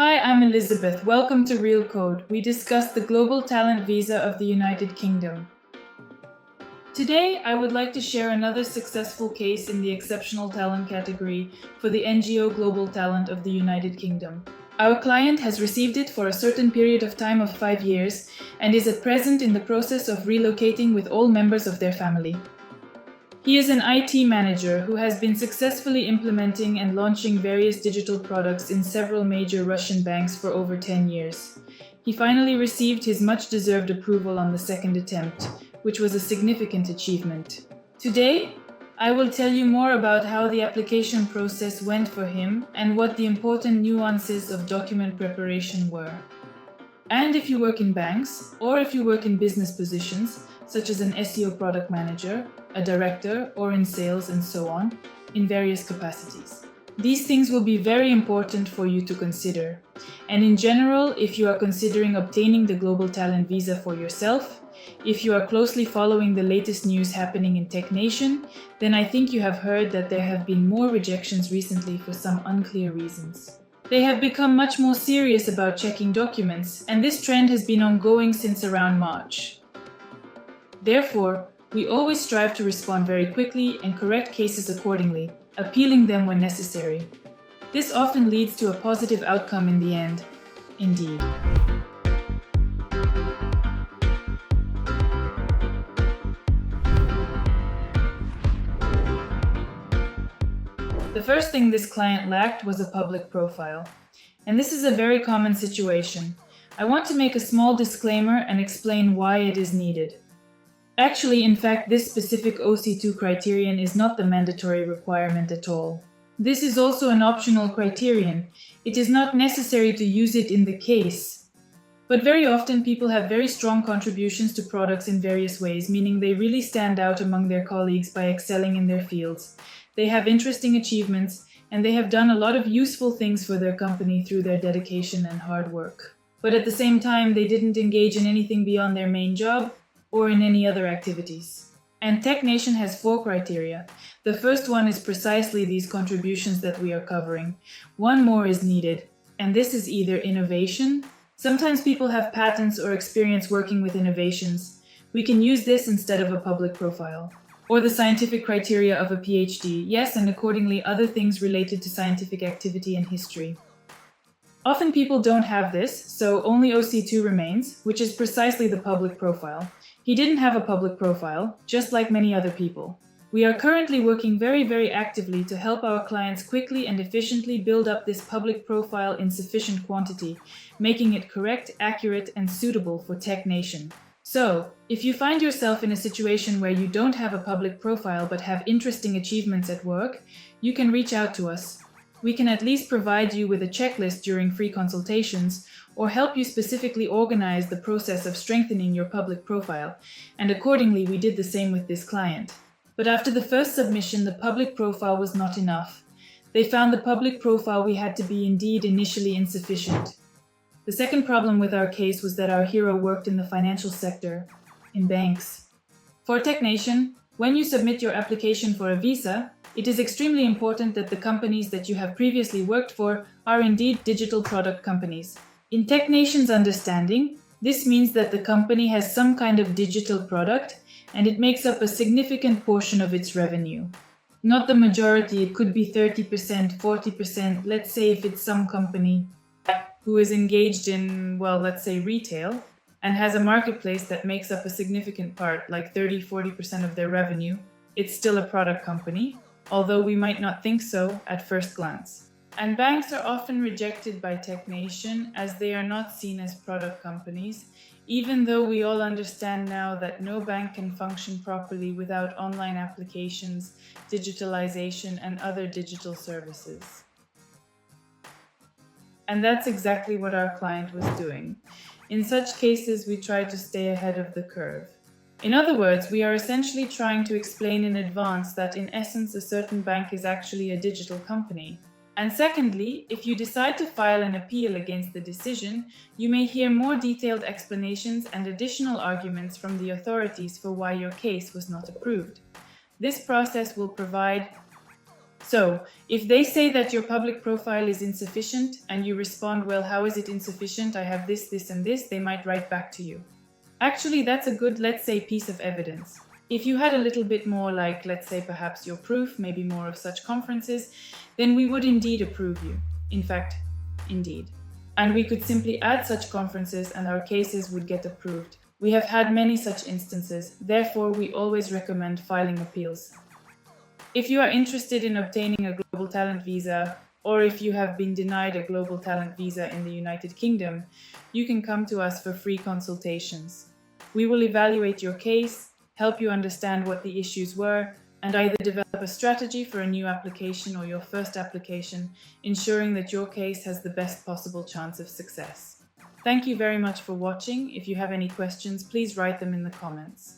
Hi, I'm Elizabeth. Welcome to Real Code. We discuss the Global Talent Visa of the United Kingdom. Today, I would like to share another successful case in the exceptional talent category for the NGO Global Talent of the United Kingdom. Our client has received it for a certain period of time of 5 years and is at present in the process of relocating with all members of their family. He is an IT manager who has been successfully implementing and launching various digital products in several major Russian banks for over 10 years. He finally received his much-deserved approval on the second attempt, which was a significant achievement. Today, I will tell you more about how the application process went for him and what the important nuances of document preparation were. And if you work in banks, or if you work in business positions, such as an SEO product manager, a director, or in sales and so on, in various capacities. These things will be very important for you to consider. And in general, if you are considering obtaining the Global Talent Visa for yourself, if you are closely following the latest news happening in Tech Nation, then I think you have heard that there have been more rejections recently for some unclear reasons. They have become much more serious about checking documents, and this trend has been ongoing since around March. Therefore, we always strive to respond very quickly and correct cases accordingly, appealing them when necessary. This often leads to a positive outcome in the end. Indeed. The first thing this client lacked was a public profile. And this is a very common situation. I want to make a small disclaimer and explain why it is needed. Actually, in fact, this specific OC2 criterion is not the mandatory requirement at all. This is also an optional criterion. It is not necessary to use it in the case. But very often people have very strong contributions to products in various ways, meaning they really stand out among their colleagues by excelling in their fields. They have interesting achievements, and they have done a lot of useful things for their company through their dedication and hard work. But at the same time, they didn't engage in anything beyond their main job, or in any other activities. And Tech Nation has 4 criteria. The first one is precisely these contributions that we are covering. One more is needed, and this is either innovation. Sometimes people have patents or experience working with innovations. We can use this instead of a public profile. Or the scientific criteria of a PhD, yes, and accordingly other things related to scientific activity and history. Often people don't have this, so only OC2 remains, which is precisely the public profile. He didn't have a public profile, just like many other people. We are currently working very actively to help our clients quickly and efficiently build up this public profile in sufficient quantity, making it correct, accurate, and suitable for Tech Nation. So, if you find yourself in a situation where you don't have a public profile but have interesting achievements at work, you can reach out to us. We can at least provide you with a checklist during free consultations, or help you specifically organize the process of strengthening your public profile, and accordingly we did the same with this client. But after the first submission, the public profile was not enough. They found the public profile we had to be indeed initially insufficient. The second problem with our case was that our hero worked in the financial sector, in banks. For Tech Nation, when you submit your application for a visa, it is extremely important that the companies that you have previously worked for are indeed digital product companies. In Tech Nation's understanding, this means that the company has some kind of digital product and it makes up a significant portion of its revenue. Not the majority, it could be 30%, 40%, let's say if it's some company who is engaged in, well, let's say retail, and has a marketplace that makes up a significant part, like 30-40% of their revenue, it's still a product company, although we might not think so at first glance. And banks are often rejected by Tech Nation as they are not seen as product companies, even though we all understand now that no bank can function properly without online applications, digitalization, and other digital services. And that's exactly what our client was doing. In such cases, we try to stay ahead of the curve. In other words, we are essentially trying to explain in advance that in essence a certain bank is actually a digital company. And secondly, if you decide to file an appeal against the decision, you may hear more detailed explanations and additional arguments from the authorities for why your case was not approved. This process will provide So, if they say that your public profile is insufficient and you respond, well, how is it insufficient? I have this, this, and this, they might write back to you. Actually, that's a good, let's say, piece of evidence. If you had a little bit more, like, let's say, perhaps your proof, maybe more of such conferences, then we would indeed approve you. In fact, indeed. And we could simply add such conferences and our cases would get approved. We have had many such instances, therefore we always recommend filing appeals. If you are interested in obtaining a global talent visa, or if you have been denied a global talent visa in the United Kingdom, you can come to us for free consultations. We will evaluate your case, help you understand what the issues were, and either develop a strategy for a new application or your first application, ensuring that your case has the best possible chance of success. Thank you very much for watching. If you have any questions, please write them in the comments.